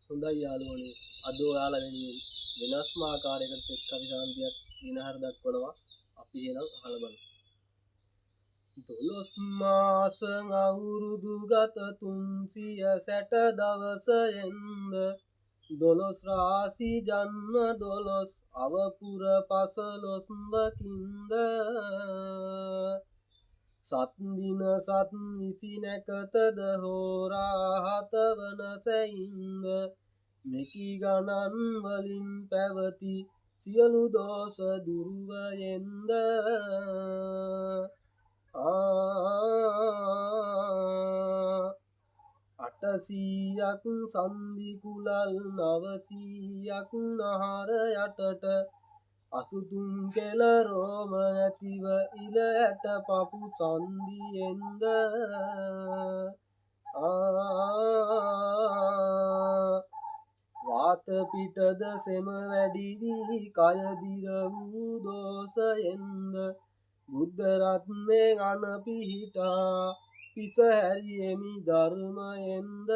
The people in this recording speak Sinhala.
හොඳයි යාළුවනේ අද ඔයාලා වෙනුවෙන් වෙනස්ම ආකාරයකට සෙත් කවි සාන්තියක් දිනහර දක්වනවා අපි එහෙනම් අහලා බලමු. දොළොස් මාස අවුරුදු ගත 360 දවසෙන්ද දොළොස් රාසි ජන්ම දොළොස් අවපුර පසළොස්වකින්ද සත් දින සත් විසි නැකතද හෝරා 7 වන සැයින්ද මෙකි ගණන් වලින් පැවති සියලු දෝෂ දුර්වයෙන්ද අටසීයක් සන්ධි කුලල් 900ක් නහර යටට අසුතුන් කෙල රෝම ඇතිව ඉල ඇට පපු සන්ධියෙන්ද වාත පිටද සෙම වැඩි වී කය දිර වූ දෝෂයෙන්ද බුද්ධ රත්නයෙන් අන පිහිටා පිස හැරියෙමි ධර්මයෙන්ද